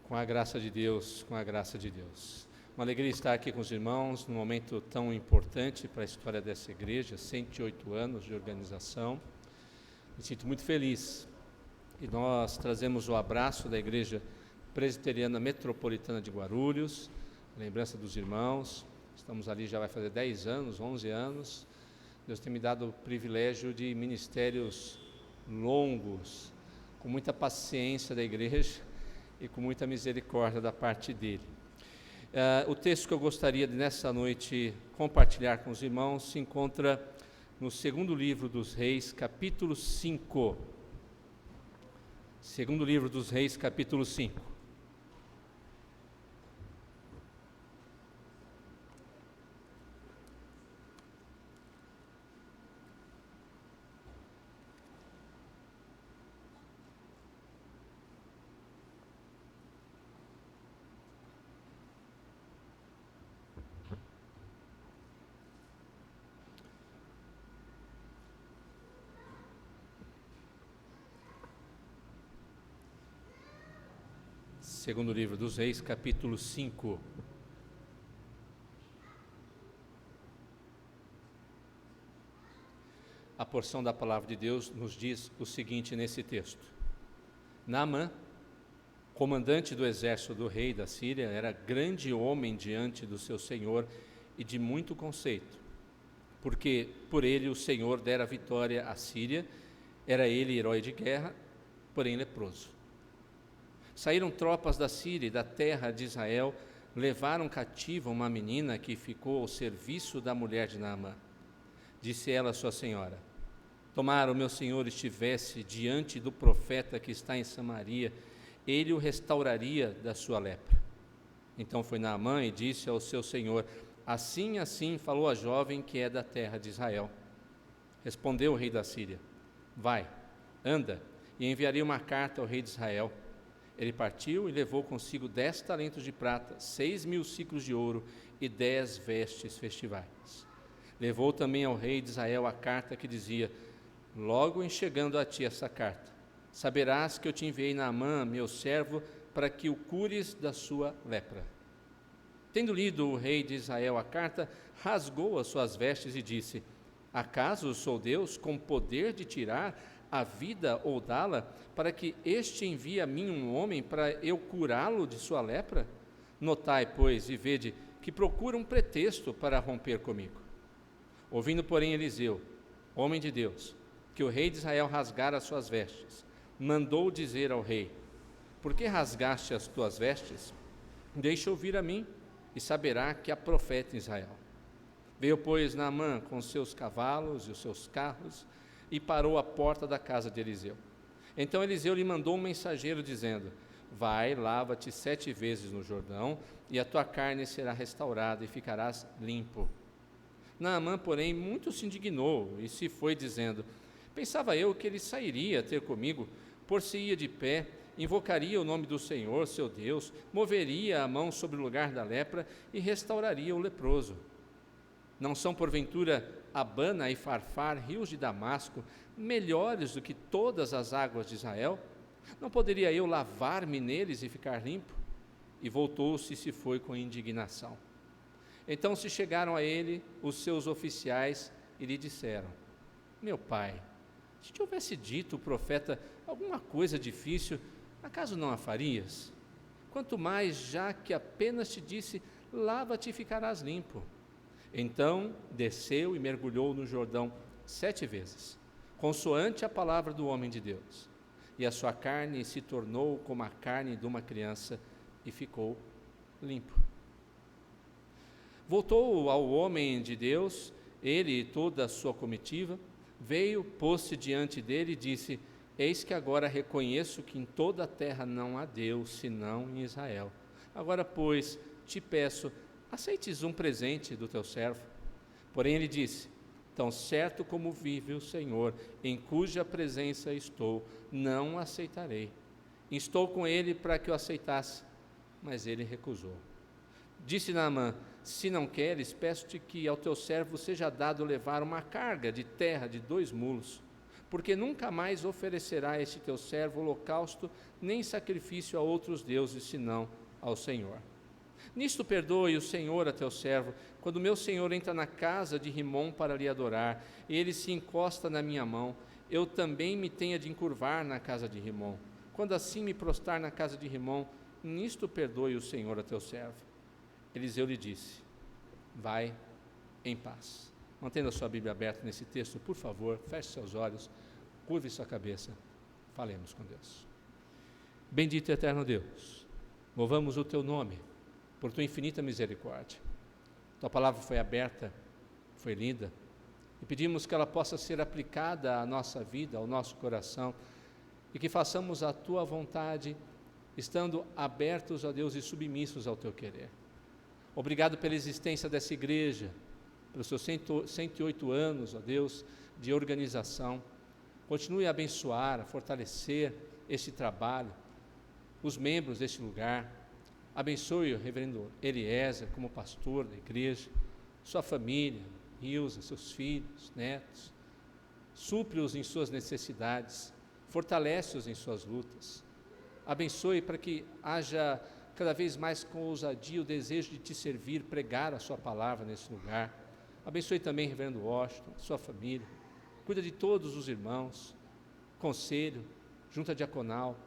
Com a graça de Deus, com a graça de Deus. Uma alegria estar aqui com os irmãos num momento tão importante para a história dessa igreja, 108 anos de organização. Me sinto muito feliz. E nós trazemos o abraço da Igreja Presbiteriana Metropolitana de Guarulhos, lembrança dos irmãos. Estamos ali, já vai fazer 10 anos, 11 anos. Deus tem me dado o privilégio de ministérios longos, com muita paciência da igreja e com muita misericórdia da parte dele. O texto que eu gostaria de nessa noite compartilhar com os irmãos se encontra no segundo livro dos Reis, capítulo 5. Segundo livro dos Reis, capítulo 5. Segundo livro dos Reis, capítulo 5. A porção da palavra de Deus nos diz o seguinte nesse texto: Naamã, comandante do exército do rei da Síria, era grande homem diante do seu senhor e de muito conceito, porque por ele o Senhor dera vitória à Síria. Era ele herói de guerra, porém leproso. Saíram tropas da Síria e da terra de Israel, levaram cativa uma menina que ficou ao serviço da mulher de Naamã. Disse ela à sua senhora: tomara o meu senhor estivesse diante do profeta que está em Samaria, ele o restauraria da sua lepra. Então foi Naamã e disse ao seu senhor: assim falou a jovem que é da terra de Israel. Respondeu o rei da Síria: vai, anda, e enviarei uma carta ao rei de Israel. Ele partiu e levou consigo 10 talentos de prata, 6.000 siclos de ouro e 10 vestes festivais. Levou também ao rei de Israel a carta que dizia: logo em chegando a ti essa carta, saberás que eu te enviei Naamã, meu servo, para que o cures da sua lepra. Tendo lido o rei de Israel a carta, rasgou as suas vestes e disse: acaso sou Deus com poder de tirar a vida ou dá-la, para que este envie a mim um homem para eu curá-lo de sua lepra? Notai, pois, e vede que procura um pretexto para romper comigo. Ouvindo, porém, Eliseu, homem de Deus, que o rei de Israel rasgara as suas vestes, mandou dizer ao rei: por que rasgaste as tuas vestes? Deixa ouvir a mim, e saberá que há profeta em Israel. Veio, pois, Naamã com os seus cavalos e os seus carros, e parou à porta da casa de Eliseu. Então Eliseu lhe mandou um mensageiro dizendo: vai, lava-te 7 vezes no Jordão, e a tua carne será restaurada e ficarás limpo. Naamã, porém, muito se indignou e se foi dizendo: pensava eu que ele sairia ter comigo, por-se-ia de pé, invocaria o nome do Senhor, seu Deus, moveria a mão sobre o lugar da lepra e restauraria o leproso. Não são, porventura, Abana e Farfar, rios de Damasco, melhores do que todas as águas de Israel? Não poderia eu lavar-me neles e ficar limpo? E voltou-se e se foi com indignação. Então se chegaram a ele os seus oficiais e lhe disseram: meu pai, se te houvesse dito o profeta alguma coisa difícil, acaso não a farias? Quanto mais, já que apenas te disse: lava-te e ficarás limpo. Então desceu e mergulhou no Jordão 7 vezes, consoante a palavra do homem de Deus. E a sua carne se tornou como a carne de uma criança e ficou limpo. Voltou ao homem de Deus, ele e toda a sua comitiva, veio, pôs-se diante dele e disse: eis que agora reconheço que em toda a terra não há Deus, senão em Israel. Agora, pois, te peço, aceites um presente do teu servo. Porém ele disse: tão certo como vive o Senhor, em cuja presença estou, não aceitarei. Instou com ele para que o aceitasse, mas ele recusou. Disse Naamã: se não queres, peço-te que ao teu servo seja dado levar uma carga de terra de 2 mulos, porque nunca mais oferecerá este teu servo holocausto, nem sacrifício a outros deuses, senão ao Senhor. Nisto perdoe o Senhor a teu servo, quando meu senhor entra na casa de Rimom para lhe adorar, e ele se encosta na minha mão, eu também me tenha de encurvar na casa de Rimom. Quando assim me prostrar na casa de Rimom, nisto perdoe o Senhor a teu servo. Eliseu lhe disse: vai em paz. Mantendo a sua Bíblia aberta nesse texto, por favor, feche seus olhos, curve sua cabeça, falemos com Deus. Bendito e eterno Deus, louvamos o teu nome, por tua infinita misericórdia. Tua palavra foi aberta, foi lida, e pedimos que ela possa ser aplicada à nossa vida, ao nosso coração, e que façamos a tua vontade, estando abertos a Deus e submissos ao teu querer. Obrigado pela existência dessa igreja, pelos seus 108 anos, ó Deus, de organização. Continue a abençoar, a fortalecer este trabalho, os membros deste lugar. Abençoe o reverendo Eliezer como pastor da igreja, sua família, Ilza, seus filhos, netos. Supre-os em suas necessidades, fortalece-os em suas lutas. Abençoe para que haja cada vez mais com ousadia o desejo de te servir, pregar a sua palavra nesse lugar. Abençoe também o reverendo Washington, sua família. Cuida de todos os irmãos, conselho, junta diaconal,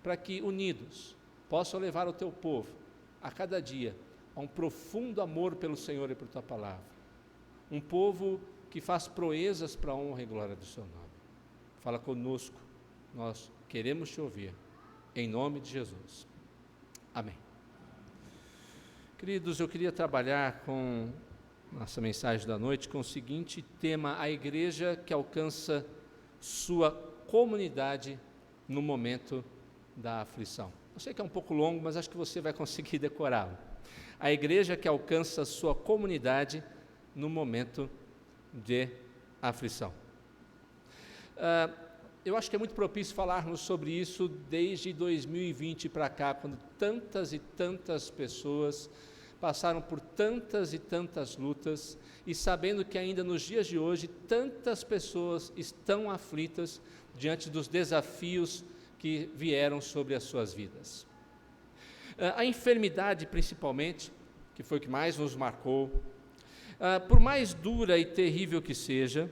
para que unidos possam levar o teu povo a cada dia a um profundo amor pelo Senhor e por tua palavra. Um povo que faz proezas para a honra e glória do seu nome. Fala conosco, nós queremos te ouvir, em nome de Jesus. Amém. Queridos, eu queria trabalhar com nossa mensagem da noite com o seguinte tema: a igreja que alcança sua comunidade no momento da aflição. Eu sei que é um pouco longo, mas acho que você vai conseguir decorá-lo. A igreja que alcança sua comunidade no momento de aflição. Eu acho que é muito propício falarmos sobre isso desde 2020 para cá, quando tantas e tantas pessoas passaram por tantas e tantas lutas, e sabendo que ainda nos dias de hoje tantas pessoas estão aflitas diante dos desafios que vieram sobre as suas vidas. A enfermidade, principalmente, que foi o que mais nos marcou, por mais dura e terrível que seja,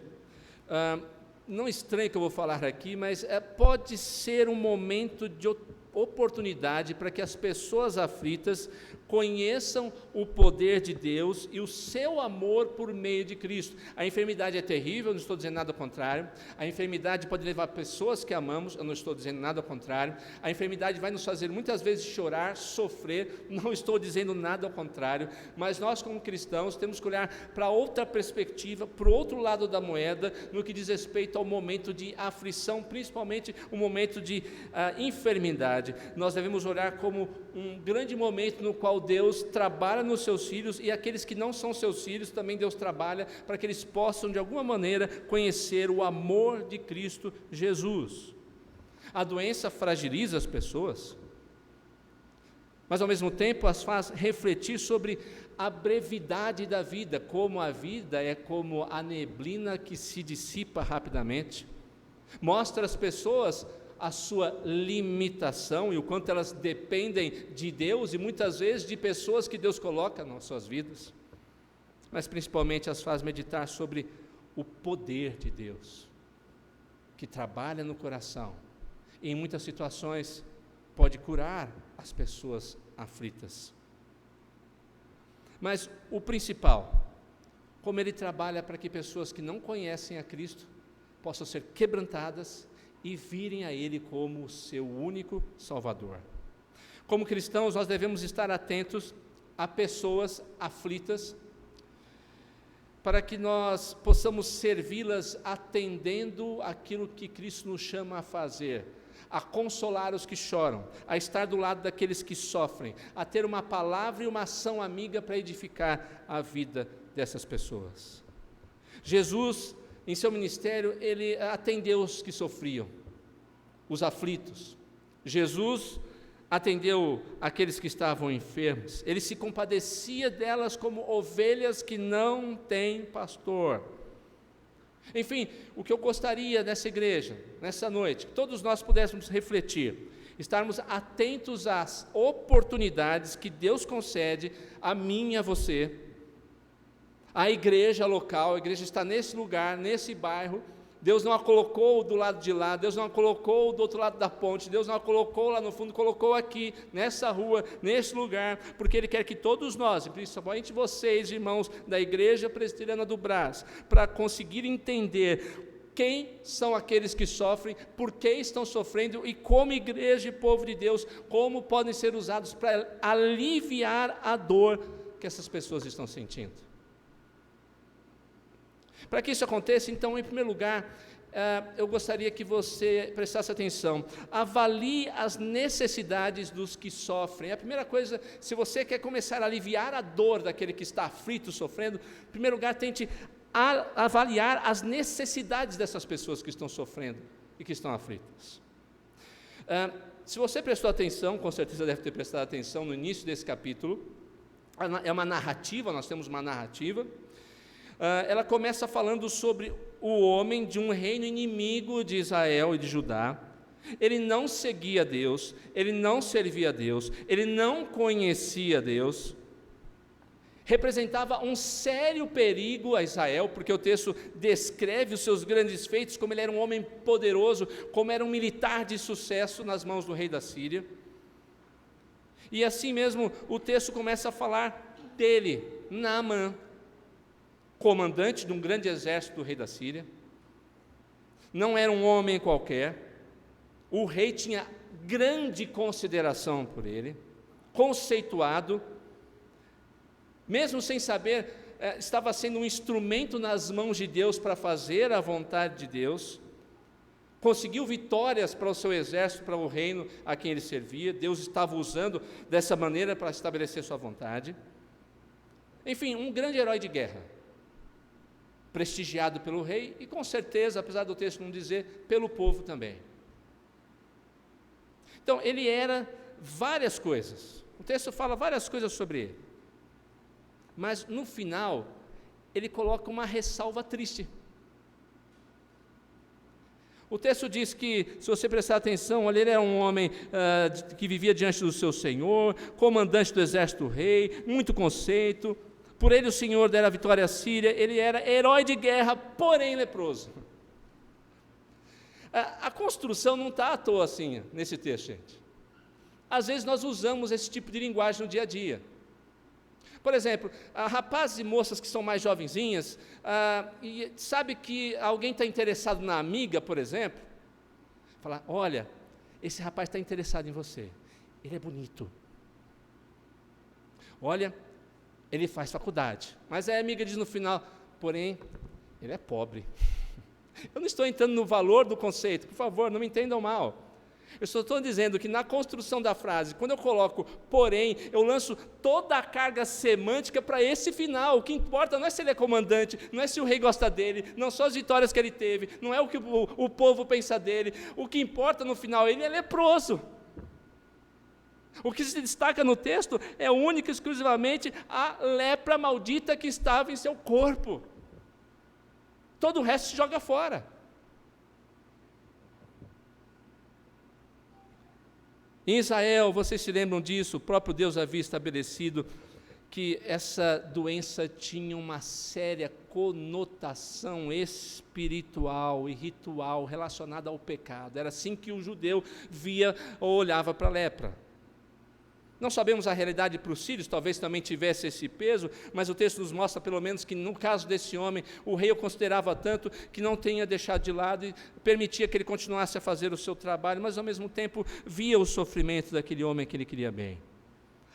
não estranho que eu vou falar aqui, mas pode ser um momento de oportunidade para que as pessoas aflitas conheçam o poder de Deus e o seu amor por meio de Cristo. A enfermidade é terrível, não estou dizendo nada ao contrário. A enfermidade pode levar pessoas que amamos, eu não estou dizendo nada ao contrário. A enfermidade vai nos fazer muitas vezes chorar, sofrer, não estou dizendo nada ao contrário. Mas nós, como cristãos, temos que olhar para outra perspectiva, para o outro lado da moeda, no que diz respeito ao momento de aflição, principalmente o momento de enfermidade. Nós devemos olhar como um grande momento no qual Deus trabalha nos seus filhos, e aqueles que não são seus filhos, também Deus trabalha para que eles possam de alguma maneira conhecer o amor de Cristo Jesus. A doença fragiliza as pessoas, mas ao mesmo tempo as faz refletir sobre a brevidade da vida, como a vida é como a neblina que se dissipa rapidamente. Mostra às pessoas a sua limitação e o quanto elas dependem de Deus e muitas vezes de pessoas que Deus coloca nas suas vidas, mas principalmente as faz meditar sobre o poder de Deus, que trabalha no coração e em muitas situações pode curar as pessoas aflitas. Mas o principal, como ele trabalha para que pessoas que não conhecem a Cristo possam ser quebrantadas e virem a Ele como o seu único Salvador. Como cristãos, nós devemos estar atentos a pessoas aflitas, para que nós possamos servi-las atendendo aquilo que Cristo nos chama a fazer, a consolar os que choram, a estar do lado daqueles que sofrem, a ter uma palavra e uma ação amiga para edificar a vida dessas pessoas. Jesus, em seu ministério, ele atendeu os que sofriam, os aflitos. Jesus atendeu aqueles que estavam enfermos. Ele se compadecia delas como ovelhas que não têm pastor. Enfim, o que eu gostaria nessa igreja, nessa noite, que todos nós pudéssemos refletir, estarmos atentos às oportunidades que Deus concede a mim e a você, a igreja local. A igreja está nesse lugar, nesse bairro. Deus não a colocou do lado de lá, Deus não a colocou do outro lado da ponte, Deus não a colocou lá no fundo, colocou aqui, nessa rua, nesse lugar, porque Ele quer que todos nós, e principalmente vocês, irmãos da Igreja Presbiteriana do Brás, para conseguir entender quem são aqueles que sofrem, por que estão sofrendo e como igreja e povo de Deus, como podem ser usados para aliviar a dor que essas pessoas estão sentindo. Para que isso aconteça, então, em primeiro lugar, eu gostaria que você prestasse atenção, avalie as necessidades dos que sofrem. A primeira coisa, se você quer começar a aliviar a dor daquele que está aflito, sofrendo, em primeiro lugar, tente avaliar as necessidades dessas pessoas que estão sofrendo e que estão aflitas. Se você prestou atenção, com certeza deve ter prestado atenção no início desse capítulo, é uma narrativa, nós temos uma narrativa. Ela começa falando sobre o homem de um reino inimigo de Israel e de Judá. Ele não seguia Deus, ele não servia a Deus, ele não conhecia Deus. Representava um sério perigo a Israel, porque o texto descreve os seus grandes feitos, como ele era um homem poderoso, como era um militar de sucesso nas mãos do rei da Síria. E assim mesmo o texto começa a falar dele, Naamã, comandante de um grande exército do rei da Síria. Não era um homem qualquer. O rei tinha grande consideração por ele, conceituado, mesmo sem saber, estava sendo um instrumento nas mãos de Deus para fazer a vontade de Deus. Conseguiu vitórias para o seu exército, para o reino a quem ele servia. Deus estava usando dessa maneira para estabelecer sua vontade. Enfim, um grande herói de guerra, prestigiado pelo rei e, com certeza, apesar do texto não dizer, pelo povo também. Então, ele era várias coisas. O texto fala várias coisas sobre ele. Mas, no final, ele coloca uma ressalva triste. O texto diz que, se você prestar atenção, ele era um homem que vivia diante do seu Senhor, comandante do exército do rei, muito conceito. Por ele o Senhor dera a vitória à Síria, ele era herói de guerra, porém leproso. A construção não está à toa assim, nesse texto, gente. Às vezes nós usamos esse tipo de linguagem no dia a dia. Por exemplo, rapazes e moças que são mais jovenzinhas, e sabe que alguém está interessado na amiga, por exemplo, fala, olha, esse rapaz está interessado em você, ele é bonito. Olha, ele faz faculdade, mas a amiga diz no final, porém, ele é pobre. Eu não estou entrando no valor do conceito, por favor, não me entendam mal. Eu só estou dizendo que na construção da frase, quando eu coloco porém, eu lanço toda a carga semântica para esse final. O que importa não é se ele é comandante, não é se o rei gosta dele, não são as vitórias que ele teve, não é o que o povo pensa dele. O que importa no final, ele é leproso. O que se destaca no texto é única e exclusivamente a lepra maldita que estava em seu corpo. Todo o resto se joga fora. Em Israel, vocês se lembram disso, o próprio Deus havia estabelecido que essa doença tinha uma séria conotação espiritual e ritual relacionada ao pecado. Era assim que o judeu via ou olhava para a lepra. Não sabemos a realidade para os sírios, talvez também tivesse esse peso, mas o texto nos mostra pelo menos que no caso desse homem, o rei o considerava tanto que não tinha deixado de lado e permitia que ele continuasse a fazer o seu trabalho, mas ao mesmo tempo via o sofrimento daquele homem que ele queria bem.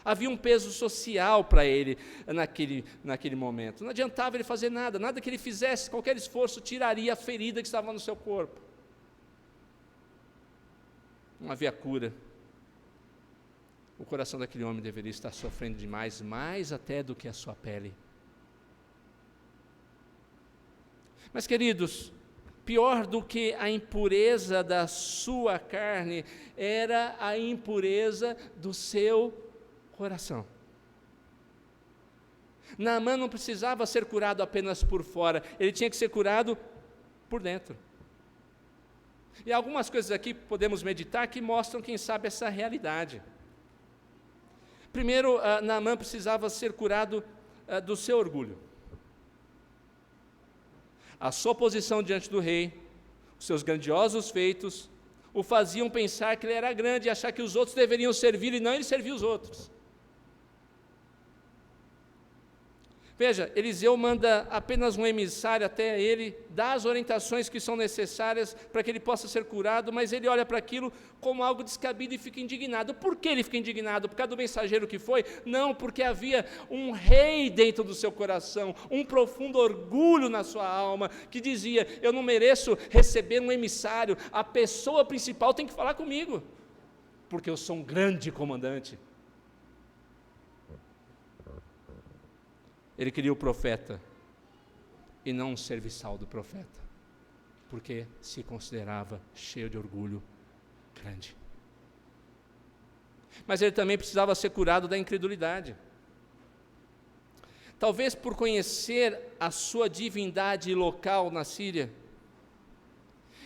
Havia um peso social para ele naquele momento. Não adiantava ele fazer nada, nada que ele fizesse, qualquer esforço tiraria a ferida que estava no seu corpo. Não havia cura. O coração daquele homem deveria estar sofrendo demais, mais até do que a sua pele. Mas, queridos, pior do que a impureza da sua carne, era a impureza do seu coração. Naamã não precisava ser curado apenas por fora, ele tinha que ser curado por dentro. E algumas coisas aqui podemos meditar que mostram, quem sabe, essa realidade. Primeiro, Naamã precisava ser curado do seu orgulho. A sua posição diante do rei, os seus grandiosos feitos, o faziam pensar que ele era grande e achar que os outros deveriam servir e não ele servir os outros. Veja, Eliseu manda apenas um emissário até ele, dá as orientações que são necessárias para que ele possa ser curado, mas ele olha para aquilo como algo descabido e fica indignado. Por que ele fica indignado? Por causa do mensageiro que foi? Não, porque havia um rei dentro do seu coração, um profundo orgulho na sua alma, que dizia: eu não mereço receber um emissário, a pessoa principal tem que falar comigo, porque eu sou um grande comandante. Ele queria o profeta e não um serviçal do profeta, porque se considerava cheio de orgulho grande. Mas ele também precisava ser curado da incredulidade. Talvez por conhecer a sua divindade local na Síria,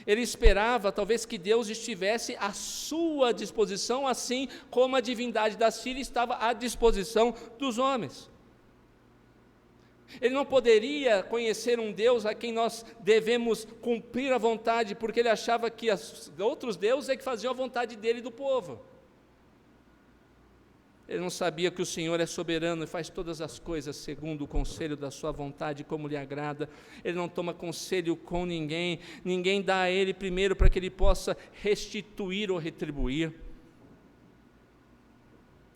ele esperava talvez que Deus estivesse à sua disposição, assim como a divindade da Síria estava à disposição dos homens. Ele não poderia conhecer um Deus a quem nós devemos cumprir a vontade, porque ele achava que os outros deuses é que faziam a vontade dele e do povo. Ele não sabia que o Senhor é soberano e faz todas as coisas segundo o conselho da sua vontade, como lhe agrada. Ele não toma conselho com ninguém, ninguém dá a ele primeiro para que ele possa restituir ou retribuir.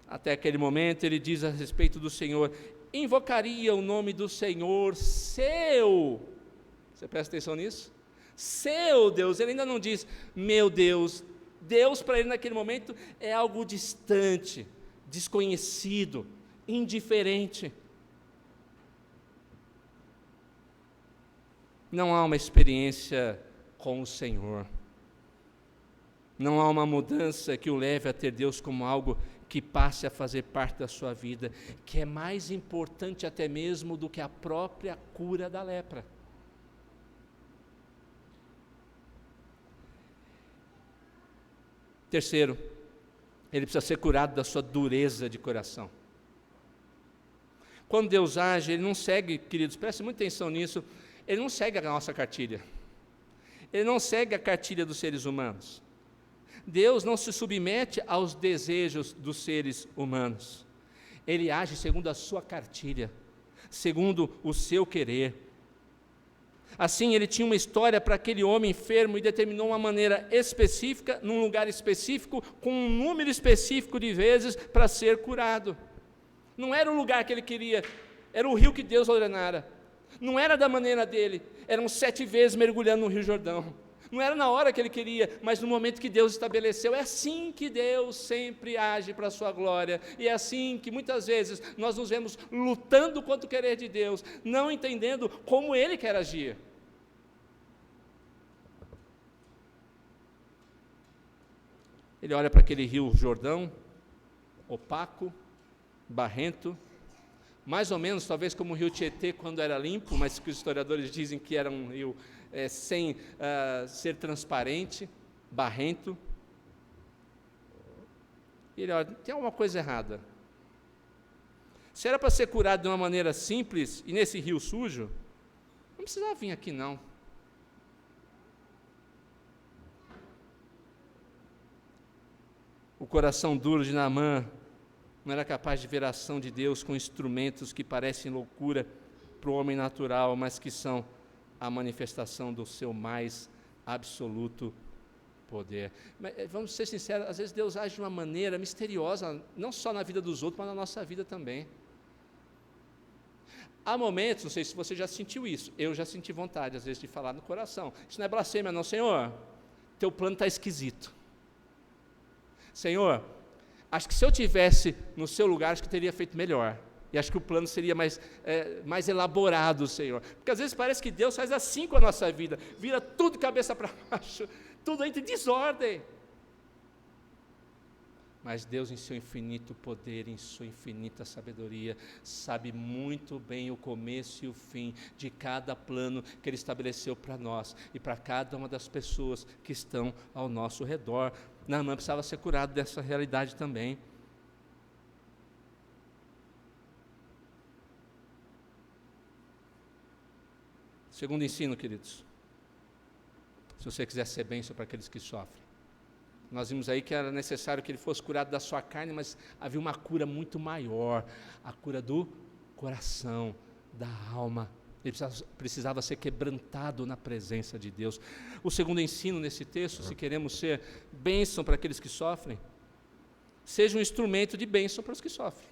Até aquele momento ele diz a respeito do Senhor: invocaria o nome do Senhor, seu, você presta atenção nisso? Seu Deus. Ele ainda não diz meu Deus. Deus para ele naquele momento é algo distante, desconhecido, indiferente. Não há uma experiência com o Senhor, não há uma mudança que o leve a ter Deus como algo que passe a fazer parte da sua vida, que é mais importante até mesmo do que a própria cura da lepra. Terceiro, ele precisa ser curado da sua dureza de coração. Quando Deus age, ele não segue, queridos, prestem muita atenção nisso, ele não segue a nossa cartilha, ele não segue a cartilha dos seres humanos. Deus não se submete aos desejos dos seres humanos. Ele age segundo a sua cartilha, segundo o seu querer. Assim, ele tinha uma história para aquele homem enfermo e determinou uma maneira específica, num lugar específico, com um número específico de vezes para ser curado. Não era o lugar que ele queria, era o rio que Deus ordenara. Não era da maneira dele, eram 7 vezes mergulhando no Rio Jordão. Não era na hora que ele queria, mas no momento que Deus estabeleceu. É assim que Deus sempre age para a sua glória. E é assim que muitas vezes nós nos vemos lutando contra o querer de Deus, não entendendo como Ele quer agir. Ele olha para aquele rio Jordão, opaco, barrento, mais ou menos talvez como o rio Tietê quando era limpo, mas que os historiadores dizem que era um rio sem ser transparente, barrento. E ele olha, tem alguma coisa errada. Se era para ser curado de uma maneira simples, e nesse rio sujo, não precisava vir aqui não. O coração duro de Naamã não era capaz de ver a ação de Deus com instrumentos que parecem loucura para o homem natural, mas que são a manifestação do seu mais absoluto poder. Mas, vamos ser sinceros, às vezes Deus age de uma maneira misteriosa, não só na vida dos outros, mas na nossa vida também. Há momentos, não sei se você já sentiu isso, eu já senti vontade às vezes de falar no coração, isso não é blasfêmia não, Senhor, teu plano está esquisito. Senhor, acho que se eu tivesse no seu lugar, acho que teria feito melhor. E acho que o plano seria mais elaborado, Senhor. Porque às vezes parece que Deus faz assim com a nossa vida, vira tudo de cabeça para baixo, tudo entra em desordem. Mas Deus, em seu infinito poder, em sua infinita sabedoria, sabe muito bem o começo e o fim de cada plano que Ele estabeleceu para nós e para cada uma das pessoas que estão ao nosso redor. Naamã precisava ser curado dessa realidade também. Segundo ensino, queridos, se você quiser ser bênção para aqueles que sofrem, nós vimos aí que era necessário que ele fosse curado da sua carne, mas havia uma cura muito maior, a cura do coração, da alma. Ele precisava ser quebrantado na presença de Deus. O segundo ensino nesse texto, se queremos ser bênção para aqueles que sofrem, seja um instrumento de bênção para os que sofrem.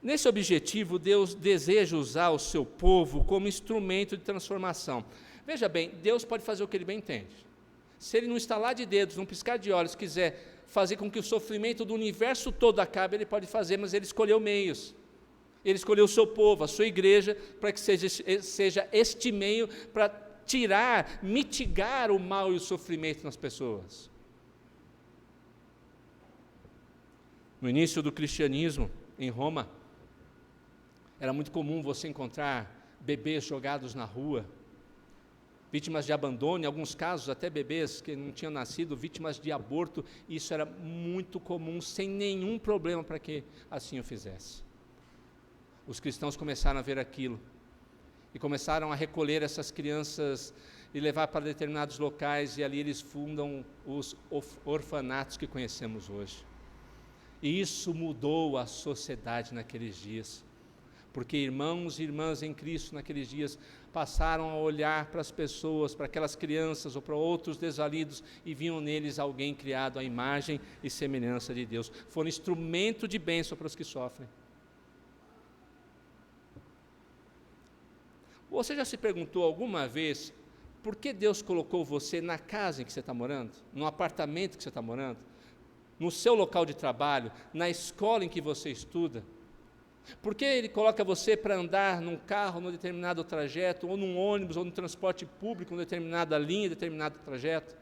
Nesse objetivo, Deus deseja usar o seu povo como instrumento de transformação. Veja bem, Deus pode fazer o que Ele bem entende. Se Ele, num estalar de dedos, num piscar de olhos, quiser fazer com que o sofrimento do universo todo acabe, Ele pode fazer, mas Ele escolheu meios. Ele escolheu o seu povo, a sua igreja, para que seja este meio para tirar, mitigar o mal e o sofrimento nas pessoas. No início do cristianismo, em Roma, era muito comum você encontrar bebês jogados na rua, vítimas de abandono, em alguns casos até bebês que não tinham nascido, vítimas de aborto. Isso era muito comum, sem nenhum problema para que assim o fizesse. Os cristãos começaram a ver aquilo e começaram a recolher essas crianças e levar para determinados locais, e ali eles fundam os orfanatos que conhecemos hoje. E isso mudou a sociedade naqueles dias, porque irmãos e irmãs em Cristo naqueles dias passaram a olhar para as pessoas, para aquelas crianças ou para outros desvalidos, e viam neles alguém criado à imagem e semelhança de Deus. Foram instrumento de bênção para os que sofrem. Você já se perguntou alguma vez por que Deus colocou você na casa em que você está morando, no apartamento que você está morando, no seu local de trabalho, na escola em que você estuda? Por que Ele coloca você para andar num carro, num determinado trajeto, ou num ônibus, ou num transporte público, numa determinada linha, determinado trajeto?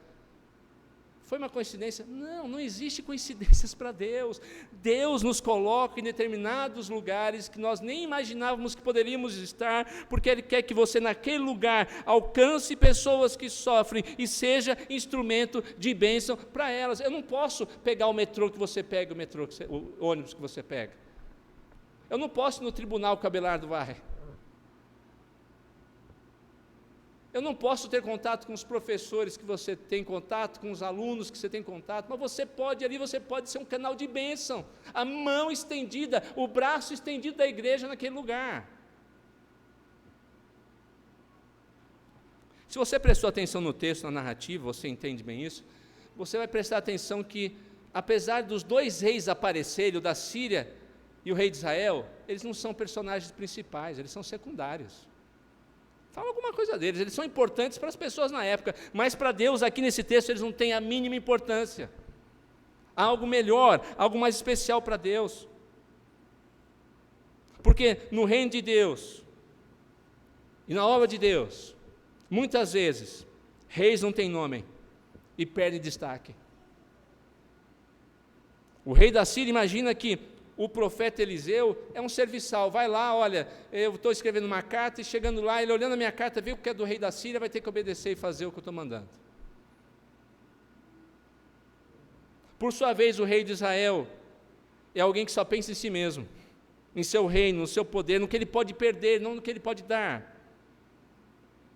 Foi uma coincidência? Não, não existe coincidências para Deus. Deus nos coloca em determinados lugares que nós nem imaginávamos que poderíamos estar, porque Ele quer que você naquele lugar alcance pessoas que sofrem e seja instrumento de bênção para elas. Eu não posso pegar o metrô que você pega, o ônibus que você pega. Eu não posso ir no tribunal que o Abelardo vai. Eu não posso ter contato com os professores que você tem contato, com os alunos que você tem contato, mas você pode ali, você pode ser um canal de bênção, a mão estendida, o braço estendido da igreja naquele lugar. Se você prestou atenção no texto, na narrativa, você entende bem isso, você vai prestar atenção que, apesar dos dois reis aparecerem, o da Síria e o rei de Israel, eles não são personagens principais, eles são secundários. Fala alguma coisa deles, eles são importantes para as pessoas na época, mas para Deus, aqui nesse texto, eles não têm a mínima importância. Há algo melhor, algo mais especial para Deus. Porque no reino de Deus, e na obra de Deus, muitas vezes, reis não têm nome e perdem destaque. O rei da Síria imagina que o profeta Eliseu é um serviçal, vai lá, olha, eu estou escrevendo uma carta, e chegando lá, ele olhando a minha carta, vê o que é do rei da Síria, vai ter que obedecer e fazer o que eu estou mandando. Por sua vez, o rei de Israel é alguém que só pensa em si mesmo, em seu reino, no seu poder, no que ele pode perder, não no que ele pode dar.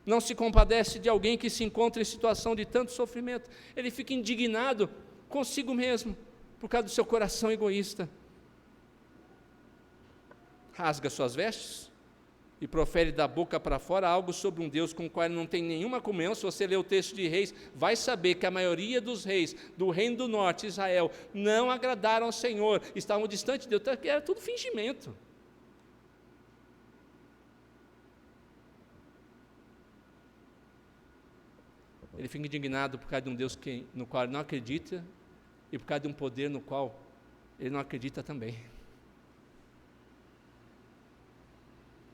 Não se compadece de alguém que se encontra em situação de tanto sofrimento, ele fica indignado consigo mesmo, por causa do seu coração egoísta. Rasga suas vestes e profere da boca para fora algo sobre um Deus com o qual ele não tem nenhuma comunhão. Se você ler o texto de Reis, vai saber que a maioria dos reis do reino do norte, Israel, não agradaram ao Senhor, estavam distantes de Deus, era tudo fingimento. Ele fica indignado por causa de um Deus no qual ele não acredita e por causa de um poder no qual ele não acredita também.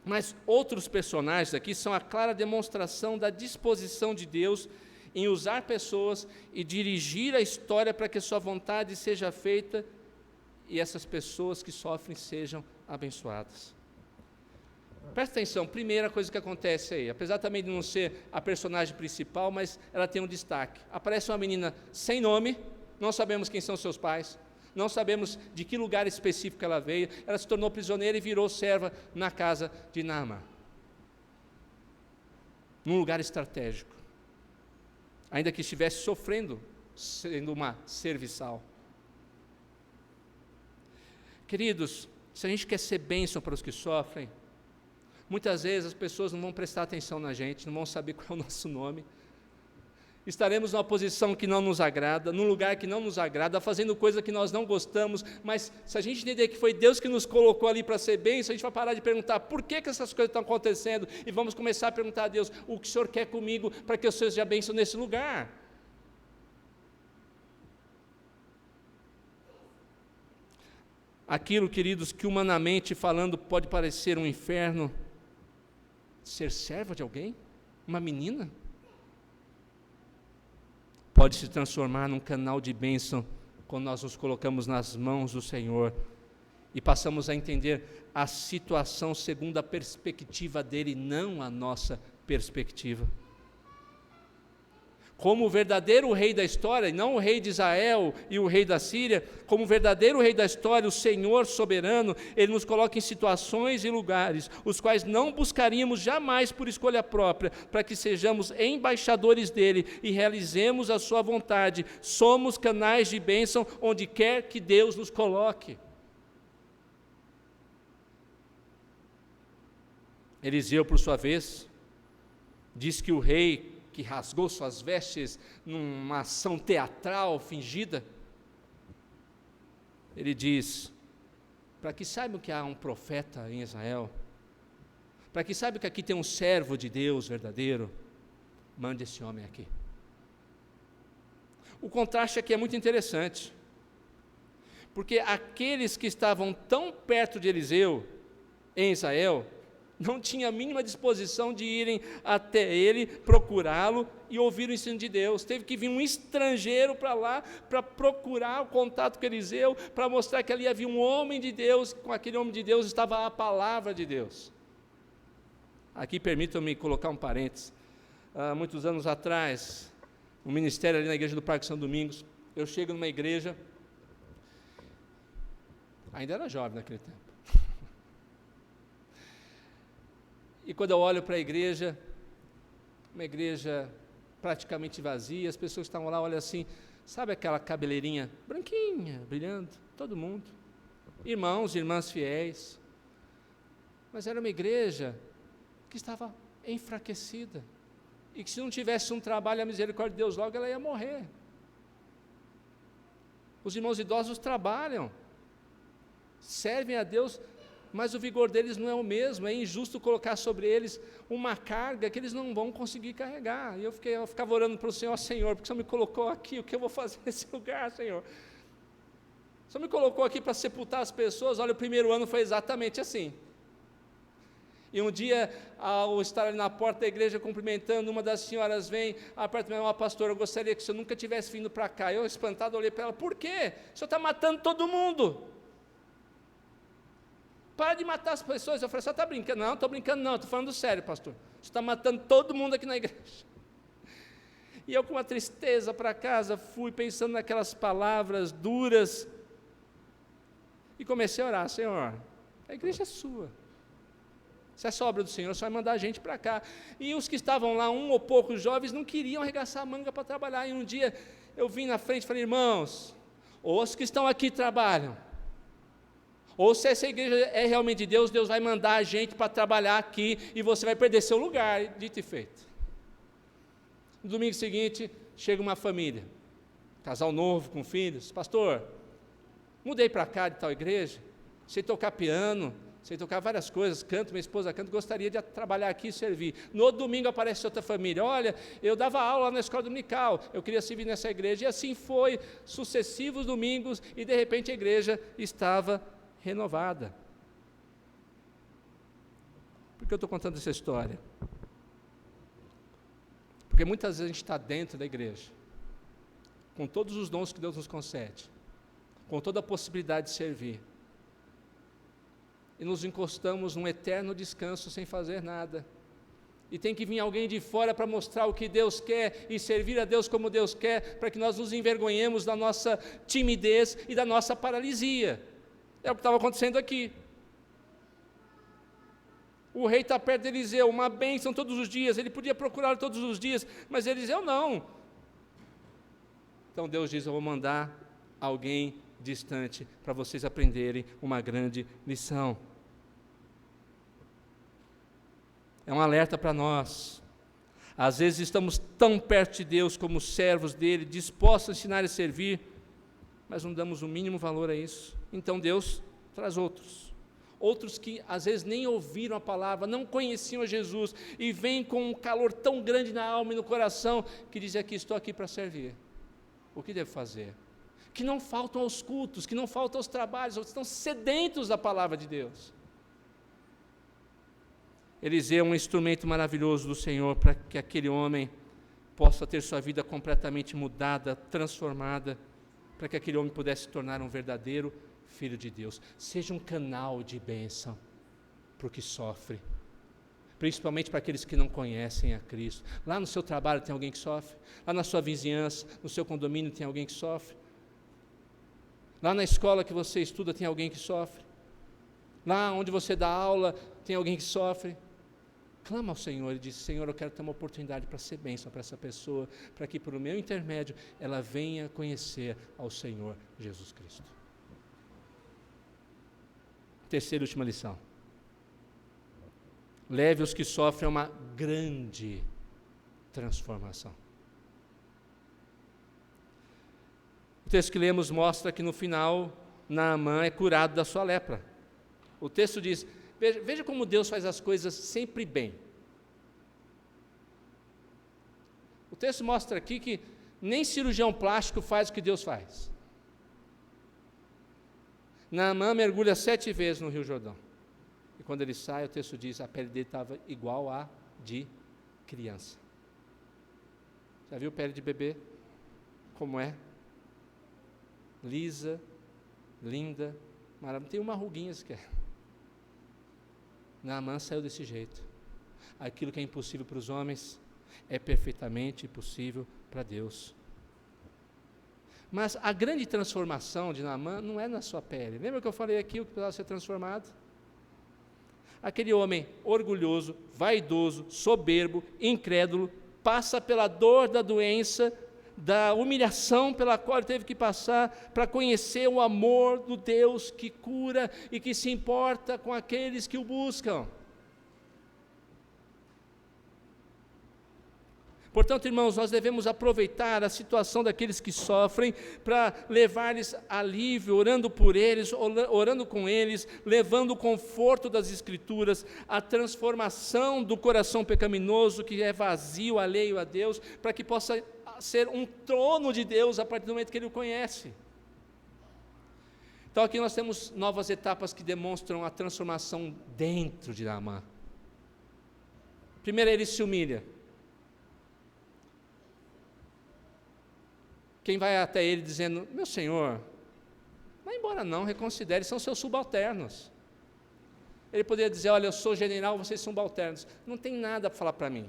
Mas outros personagens aqui são a clara demonstração da disposição de Deus em usar pessoas e dirigir a história para que sua vontade seja feita e essas pessoas que sofrem sejam abençoadas. Presta atenção, primeira coisa que acontece aí, apesar também de não ser a personagem principal, mas ela tem um destaque. Aparece uma menina sem nome, não sabemos quem são seus pais, não sabemos de que lugar específico ela veio, ela se tornou prisioneira e virou serva na casa de Naamã. Num lugar estratégico, ainda que estivesse sofrendo, sendo uma serviçal. Queridos, se a gente quer ser bênção para os que sofrem, muitas vezes as pessoas não vão prestar atenção na gente, não vão saber qual é o nosso nome. Estaremos numa posição que não nos agrada, num lugar que não nos agrada, fazendo coisa que nós não gostamos, mas se a gente entender que foi Deus que nos colocou ali para ser bênção, a gente vai parar de perguntar por que essas coisas estão acontecendo e vamos começar a perguntar a Deus, o que o Senhor quer comigo para que eu seja bênção nesse lugar? Aquilo, queridos, que humanamente falando pode parecer um inferno, ser serva de alguém, uma menina, pode se transformar num canal de bênção quando nós nos colocamos nas mãos do Senhor e passamos a entender a situação segundo a perspectiva dele, não a nossa perspectiva. Como o verdadeiro rei da história, não o rei de Israel e o rei da Síria, como o verdadeiro rei da história, o Senhor soberano, ele nos coloca em situações e lugares, os quais não buscaríamos jamais por escolha própria, para que sejamos embaixadores dele e realizemos a sua vontade. Somos canais de bênção onde quer que Deus nos coloque. Eliseu, por sua vez, diz que o rei que rasgou suas vestes numa ação teatral fingida, ele diz, para que saibam que há um profeta em Israel, para que saibam que aqui tem um servo de Deus verdadeiro, mande esse homem aqui. O contraste aqui é muito interessante, porque aqueles que estavam tão perto de Eliseu, em Israel, não tinha a mínima disposição de irem até ele, procurá-lo e ouvir o ensino de Deus. Teve que vir um estrangeiro para lá, para procurar o contato com Eliseu, para mostrar que ali havia um homem de Deus, com aquele homem de Deus estava a palavra de Deus. Aqui permitam-me colocar um parênteses. Há muitos anos atrás, um ministério ali na igreja do Parque São Domingos, eu chego numa igreja, ainda era jovem naquele tempo, e quando eu olho para a igreja, uma igreja praticamente vazia, as pessoas que estavam lá olham assim, sabe aquela cabeleirinha branquinha, brilhando, todo mundo, irmãos e irmãs fiéis, mas era uma igreja que estava enfraquecida, e que se não tivesse um trabalho, a misericórdia de Deus logo ela ia morrer. Os irmãos idosos trabalham, servem a Deus, mas o vigor deles não é o mesmo, é injusto colocar sobre eles uma carga que eles não vão conseguir carregar. E eu ficava orando para o Senhor, Senhor, porque o Senhor me colocou aqui, o que eu vou fazer nesse lugar, Senhor? O Senhor me colocou aqui para sepultar as pessoas. Olha, o primeiro ano foi exatamente assim. E um dia, ao estar ali na porta da igreja cumprimentando, uma das senhoras vem, aperta minha mão, pastor, eu gostaria que o senhor nunca tivesse vindo para cá. Eu, espantado, olhei para ela, por quê? O senhor está matando todo mundo. Para de matar as pessoas. Eu falei, você está brincando? Não, estou brincando não, estou falando sério, pastor. Você está matando todo mundo aqui na igreja. E eu, com uma tristeza para casa, fui pensando naquelas palavras duras, e comecei a orar, Senhor, a igreja é sua. Se é obra do Senhor, só vai mandar a gente para cá. E os que estavam lá, um ou poucos jovens, não queriam arregaçar a manga para trabalhar. E um dia, eu vim na frente e falei, irmãos, ou os que estão aqui trabalham, ou se essa igreja é realmente de Deus, Deus vai mandar a gente para trabalhar aqui e você vai perder seu lugar, dito e feito. No domingo seguinte, chega uma família, casal novo com filhos, pastor, mudei para cá de tal igreja, sei tocar piano, sei tocar várias coisas, canto, minha esposa canta, gostaria de trabalhar aqui e servir. No outro domingo aparece outra família, olha, eu dava aula na escola dominical, eu queria servir nessa igreja, e assim foi, sucessivos domingos, e de repente a igreja estava renovada. Por que eu estou contando essa história? Porque muitas vezes a gente está dentro da igreja, com todos os dons que Deus nos concede, com toda a possibilidade de servir, e nos encostamos num eterno descanso sem fazer nada. E tem que vir alguém de fora para mostrar o que Deus quer e servir a Deus como Deus quer, para que nós nos envergonhemos da nossa timidez e da nossa paralisia. É o que estava acontecendo aqui. O rei está perto de Eliseu, uma bênção todos os dias, ele podia procurá-lo todos os dias, mas Eliseu não. Então Deus diz: eu vou mandar alguém distante para vocês aprenderem uma grande lição. É um alerta para nós. Às vezes estamos tão perto de Deus como servos dele, dispostos a ensinar e servir, mas não damos o mínimo valor a isso. Então Deus traz outros que às vezes nem ouviram a palavra, não conheciam a Jesus, e vêm com um calor tão grande na alma e no coração, que dizem aqui: estou aqui para servir. O que devo fazer? Que não faltam aos cultos, que não faltam aos trabalhos, estão sedentos da palavra de Deus. Eliseu é um instrumento maravilhoso do Senhor para que aquele homem possa ter sua vida completamente mudada, transformada, para que aquele homem pudesse se tornar um verdadeiro filho de Deus. Seja um canal de bênção para o que sofre, principalmente para aqueles que não conhecem a Cristo. Lá no seu trabalho tem alguém que sofre, lá na sua vizinhança, no seu condomínio tem alguém que sofre, lá na escola que você estuda tem alguém que sofre, lá onde você dá aula tem alguém que sofre. Clama ao Senhor e diz: Senhor, eu quero ter uma oportunidade para ser bênção para essa pessoa, para que por o meu intermédio ela venha conhecer ao Senhor Jesus Cristo. Terceira e última lição: leve os que sofrem a uma grande transformação. O texto que lemos mostra que no final Naamã é curado da sua lepra. O texto diz: veja como Deus faz as coisas sempre bem. O texto mostra aqui que nem cirurgião plástico faz o que Deus faz. Naamã mergulha 7 vezes no Rio Jordão. E quando ele sai, o texto diz: a pele dele estava igual a de criança. Já viu pele de bebê? Como é? Lisa, linda, maravilhosa. Não tem uma ruguinha sequer. Naamã saiu desse jeito. Aquilo que é impossível para os homens é perfeitamente possível para Deus. Mas a grande transformação de Naamã não é na sua pele. Lembra que eu falei aqui o que precisava ser transformado? Aquele homem orgulhoso, vaidoso, soberbo, incrédulo, passa pela dor da doença, da humilhação pela qual ele teve que passar para conhecer o amor do Deus que cura e que se importa com aqueles que o buscam. Portanto, irmãos, nós devemos aproveitar a situação daqueles que sofrem para levar-lhes alívio, orando por eles, orando com eles, levando o conforto das Escrituras, a transformação do coração pecaminoso que é vazio, alheio a Deus, para que possa ser um trono de Deus a partir do momento que ele o conhece. Então aqui nós temos novas etapas que demonstram a transformação dentro de Naamã. Primeiro, ele se humilha. Quem vai até ele dizendo: meu senhor, não vai embora não, reconsidere, são seus subalternos. Ele poderia dizer: olha, eu sou general, vocês são subalternos, não tem nada para falar para mim,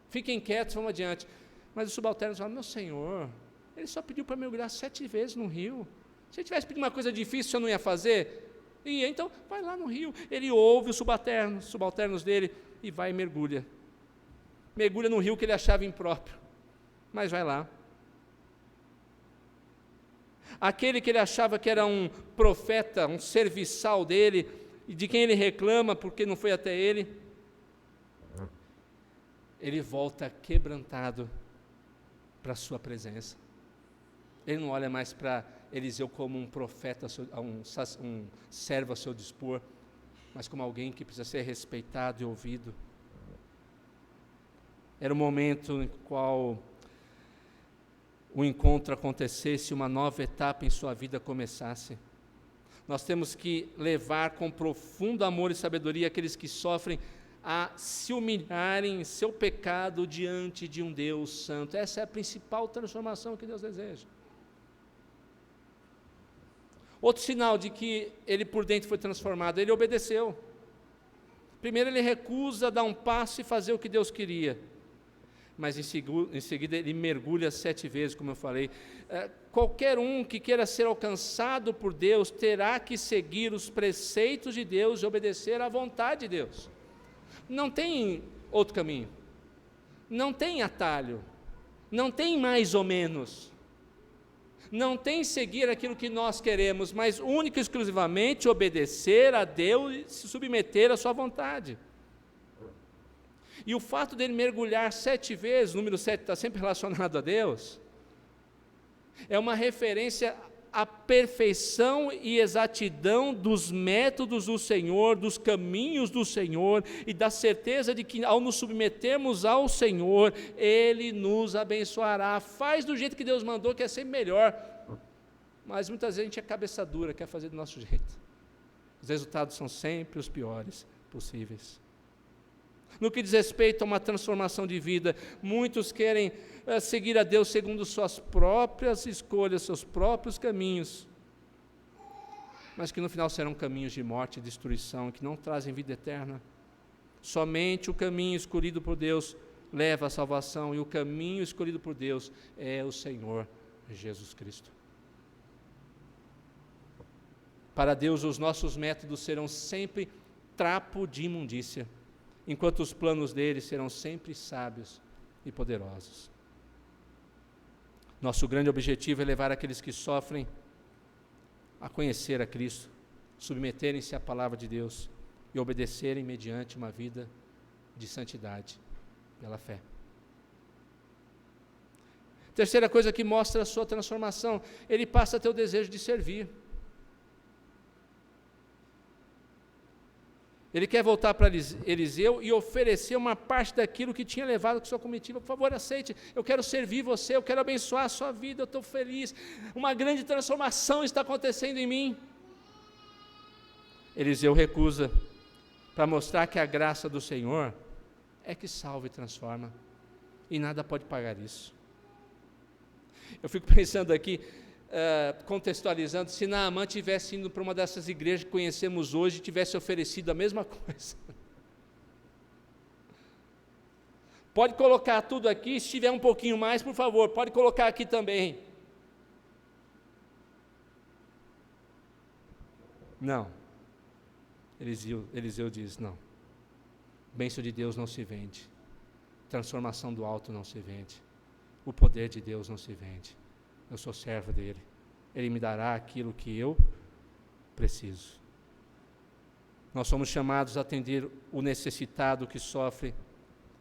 fiquem quietos, vamos adiante. Mas os subalternos falam: meu senhor, ele só pediu para mergulhar 7 vezes no rio. Se ele tivesse pedido uma coisa difícil, o senhor não ia fazer? Ia, então vai lá no rio. Ele ouve os subalternos dele, e vai e mergulha. Mergulha no rio que ele achava impróprio, mas vai lá. Aquele que ele achava que era um profeta, um serviçal dele, e de quem ele reclama porque não foi até ele, ele volta quebrantado para a sua presença. Ele não olha mais para Eliseu como um profeta, um servo a seu dispor, mas como alguém que precisa ser respeitado e ouvido. Era o momento no qual o encontro acontecesse, uma nova etapa em sua vida começasse. Nós temos que levar com profundo amor e sabedoria aqueles que sofrem a se humilharem em seu pecado diante de um Deus santo. Essa é a principal transformação que Deus deseja. Outro sinal de que ele por dentro foi transformado, ele obedeceu. Primeiro ele recusa dar um passo e fazer o que Deus queria, mas em seguida ele mergulha 7 vezes, como eu falei. Qualquer um que queira ser alcançado por Deus, terá que seguir os preceitos de Deus e obedecer à vontade de Deus. Não tem outro caminho, não tem atalho, não tem mais ou menos. Não tem seguir aquilo que nós queremos, mas única e exclusivamente obedecer a Deus e se submeter à sua vontade. E o fato dele mergulhar 7 vezes, o número 7 está sempre relacionado a Deus, é uma referência à perfeição e exatidão dos métodos do Senhor, dos caminhos do Senhor, e da certeza de que ao nos submetermos ao Senhor, Ele nos abençoará. Faz do jeito que Deus mandou, que é sempre melhor, mas muitas vezes a gente é cabeça dura, quer fazer do nosso jeito. Os resultados são sempre os piores possíveis. No que diz respeito a uma transformação de vida, muitos querem seguir a Deus segundo suas próprias escolhas, seus próprios caminhos, mas que no final serão caminhos de morte e destruição, que não trazem vida eterna. Somente o caminho escolhido por Deus leva à salvação, e o caminho escolhido por Deus é o Senhor Jesus Cristo. Para Deus, os nossos métodos serão sempre trapo de imundícia, enquanto os planos dele serão sempre sábios e poderosos. Nosso grande objetivo é levar aqueles que sofrem a conhecer a Cristo, submeterem-se à palavra de Deus e obedecerem mediante uma vida de santidade pela fé. Terceira coisa que mostra a sua transformação, ele passa a ter o desejo de servir. Ele quer voltar para Eliseu e oferecer uma parte daquilo que tinha levado com sua comitiva. Por favor, aceite, eu quero servir você, eu quero abençoar a sua vida, eu estou feliz, uma grande transformação está acontecendo em mim. Eliseu recusa, para mostrar que a graça do Senhor é que salva e transforma, e nada pode pagar isso. Eu fico pensando aqui, contextualizando, se Naamã tivesse ido para uma dessas igrejas que conhecemos hoje e tivesse oferecido a mesma coisa. Pode colocar tudo aqui, se tiver um pouquinho mais, por favor, pode colocar aqui também. Não. Eliseu diz, não. Bênção de Deus não se vende. Transformação do alto não se vende. O poder de Deus não se vende. Eu sou servo dele. Ele me dará aquilo que eu preciso. Nós somos chamados a atender o necessitado que sofre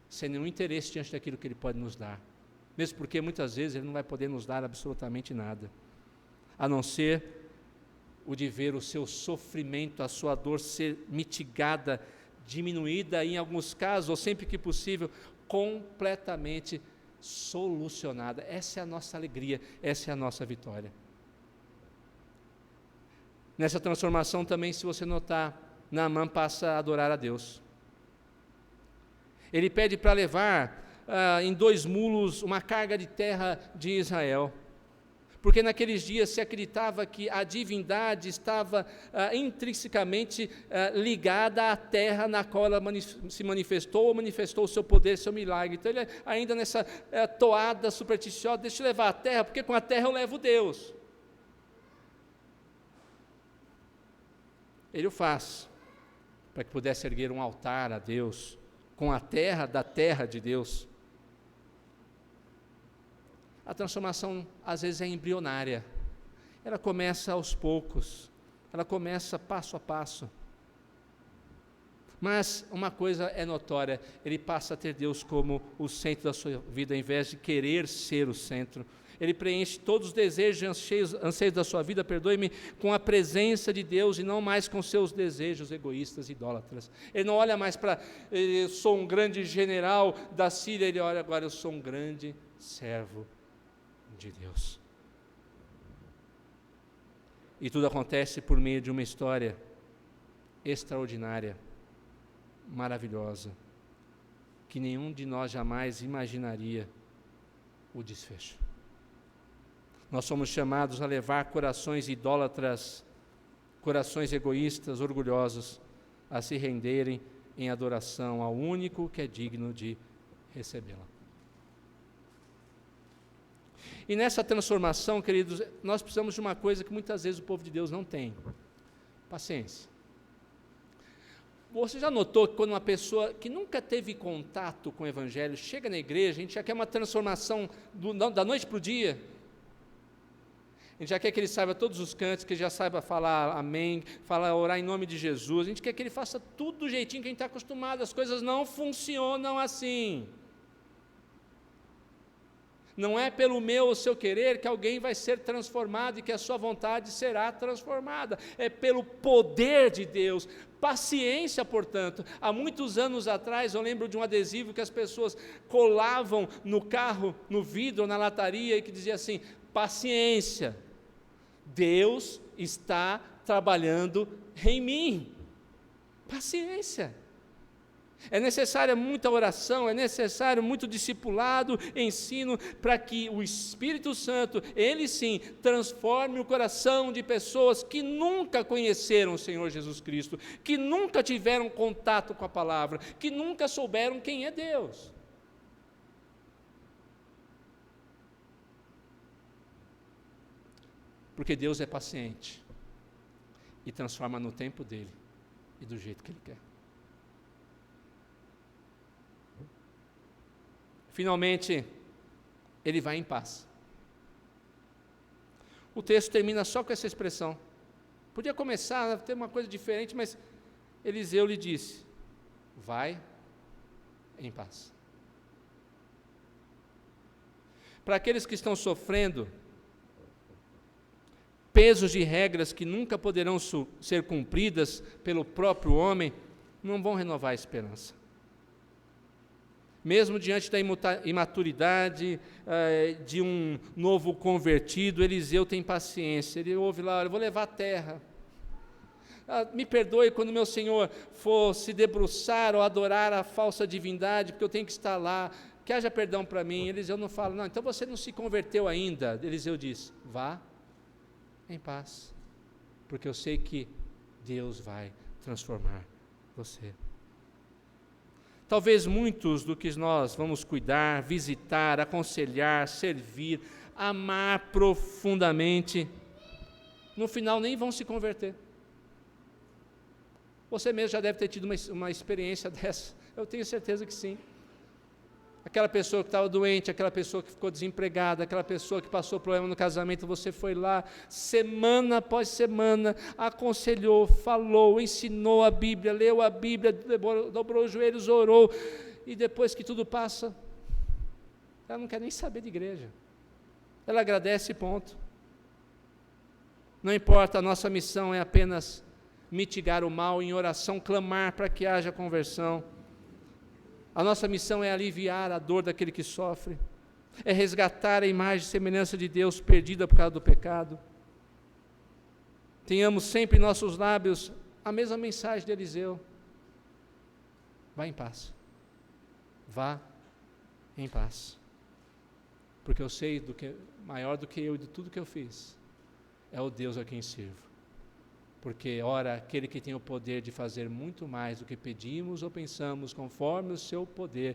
sem nenhum interesse diante daquilo que ele pode nos dar. Mesmo porque muitas vezes ele não vai poder nos dar absolutamente nada, a não ser o de ver o seu sofrimento, a sua dor ser mitigada, diminuída, e em alguns casos, ou sempre que possível, completamente solucionada. Essa é a nossa alegria, essa é a nossa vitória. Nessa transformação também, se você notar, Naamã passa a adorar a Deus. Ele pede para levar em 2 mulos uma carga de terra de Israel, porque naqueles dias se acreditava que a divindade estava intrinsecamente ligada à terra na qual ela se manifestou, ou manifestou o seu poder, seu milagre. Então ele ainda nessa toada supersticiosa, deixa eu levar a terra, porque com a terra eu levo Deus. Ele o faz, para que pudesse erguer um altar a Deus, com a terra da terra de Deus. A transformação às vezes é embrionária, ela começa aos poucos, ela começa passo a passo, mas uma coisa é notória, ele passa a ter Deus como o centro da sua vida, ao invés de querer ser o centro. Ele preenche todos os desejos e anseios da sua vida, perdoe-me, com a presença de Deus e não mais com seus desejos egoístas e idólatras. Ele não olha mais para, eu sou um grande general da Síria, ele olha agora, eu sou um grande servo de Deus. E tudo acontece por meio de uma história extraordinária maravilhosa, que nenhum de nós jamais imaginaria o desfecho. Nós somos chamados a levar corações idólatras, corações egoístas, orgulhosos, a se renderem em adoração ao único que é digno de recebê-la. E nessa transformação, queridos, nós precisamos de uma coisa que muitas vezes o povo de Deus não tem: paciência. Você já notou que quando uma pessoa que nunca teve contato com o Evangelho chega na igreja, a gente já quer uma transformação da noite para o dia? A gente já quer que ele saiba todos os cantos, que ele já saiba falar amém, orar em nome de Jesus. A gente quer que ele faça tudo do jeitinho que a gente está acostumado. As coisas não funcionam assim. Não é pelo meu ou seu querer que alguém vai ser transformado e que a sua vontade será transformada. É pelo poder de Deus. Paciência, portanto. Há muitos anos atrás, eu lembro de um adesivo que as pessoas colavam no carro, no vidro, na lataria, e que dizia assim: paciência, Deus está trabalhando em mim. Paciência. É necessária muita oração, é necessário muito discipulado, ensino, para que o Espírito Santo, Ele sim, transforme o coração de pessoas que nunca conheceram o Senhor Jesus Cristo, que nunca tiveram contato com a palavra, que nunca souberam quem é Deus. Porque Deus é paciente e transforma no tempo dele e do jeito que Ele quer. Finalmente, ele vai em paz. O texto termina só com essa expressão. Podia começar a ter uma coisa diferente, mas Eliseu lhe disse: vai em paz. Para aqueles que estão sofrendo pesos de regras que nunca poderão ser cumpridas pelo próprio homem, não vão renovar a esperança. Mesmo diante da imaturidade de um novo convertido, Eliseu tem paciência. Ele ouve lá: eu vou levar a terra. Me perdoe quando meu Senhor for se debruçar ou adorar a falsa divindade, porque eu tenho que estar lá. Que haja perdão para mim. Eliseu não fala: não, então você não se converteu ainda. Eliseu diz: vá em paz, porque eu sei que Deus vai transformar você. Talvez muitos do que nós vamos cuidar, visitar, aconselhar, servir, amar profundamente, no final nem vão se converter. Você mesmo já deve ter tido uma experiência dessa, eu tenho certeza que sim. Aquela pessoa que estava doente, aquela pessoa que ficou desempregada, aquela pessoa que passou problema no casamento, você foi lá, semana após semana, aconselhou, falou, ensinou a Bíblia, leu a Bíblia, dobrou os joelhos, orou, e depois que tudo passa, ela não quer nem saber de igreja. Ela agradece, ponto. Não importa, a nossa missão é apenas mitigar o mal em oração, clamar para que haja conversão. A nossa missão é aliviar a dor daquele que sofre, é resgatar a imagem e semelhança de Deus perdida por causa do pecado. Tenhamos sempre em nossos lábios a mesma mensagem de Eliseu: vá em paz, vá em paz, porque eu sei maior do que eu e de tudo que eu fiz, é o Deus a quem sirvo. Porque, ora, aquele que tem o poder de fazer muito mais do que pedimos ou pensamos, conforme o seu poder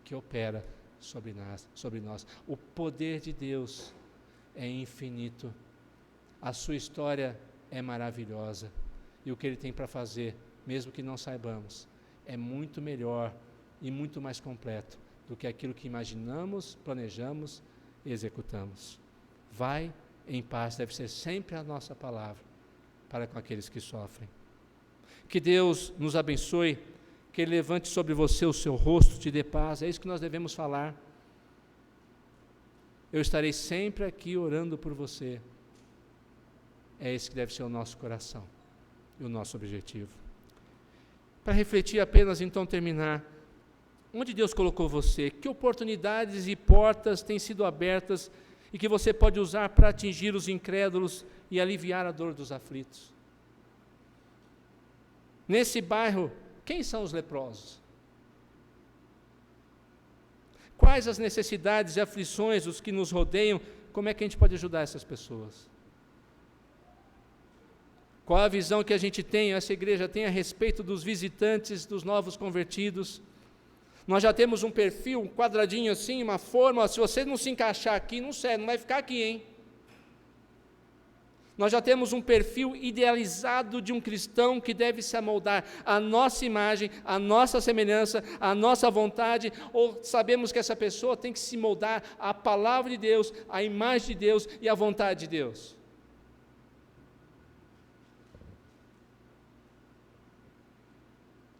que opera sobre nós. O poder de Deus é infinito. A sua história é maravilhosa. E o que Ele tem para fazer, mesmo que não saibamos, é muito melhor e muito mais completo do que aquilo que imaginamos, planejamos e executamos. Vai em paz, deve ser sempre a nossa palavra para com aqueles que sofrem. Que Deus nos abençoe, que Ele levante sobre você o seu rosto, te dê paz. É isso que nós devemos falar. Eu estarei sempre aqui orando por você. É esse que deve ser o nosso coração e o nosso objetivo. Para refletir apenas, então, terminar. Onde Deus colocou você? Que oportunidades e portas têm sido abertas e que você pode usar para atingir os incrédulos e aliviar a dor dos aflitos? Nesse bairro Quem são os leprosos? Quais as necessidades e aflições dos que nos rodeiam? Como é que a gente pode ajudar essas pessoas? Qual a visão que a gente tem, essa igreja tem a respeito dos visitantes, dos novos convertidos? Nós já temos um perfil, um quadradinho assim, uma forma, se você não se encaixar aqui, não serve, não vai ficar aqui, hein? Nós já temos um perfil idealizado de um cristão que deve se amoldar à nossa imagem, à nossa semelhança, à nossa vontade, ou sabemos que essa pessoa tem que se moldar à palavra de Deus, à imagem de Deus e à vontade de Deus?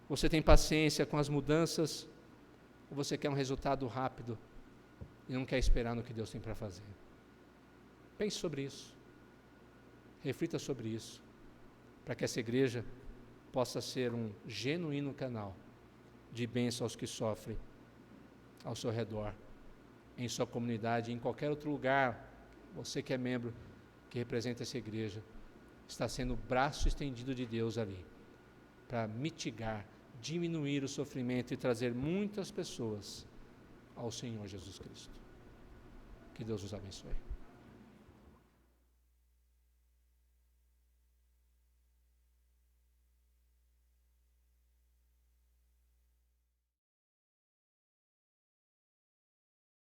Você tem paciência com as mudanças, ou você quer um resultado rápido e não quer esperar no que Deus tem para fazer? Pense sobre isso. Reflita sobre isso, para que essa igreja possa ser um genuíno canal de bênção aos que sofrem ao seu redor, em sua comunidade, em qualquer outro lugar. Você que é membro, que representa essa igreja, está sendo o braço estendido de Deus ali, para mitigar, diminuir o sofrimento e trazer muitas pessoas ao Senhor Jesus Cristo. Que Deus os abençoe.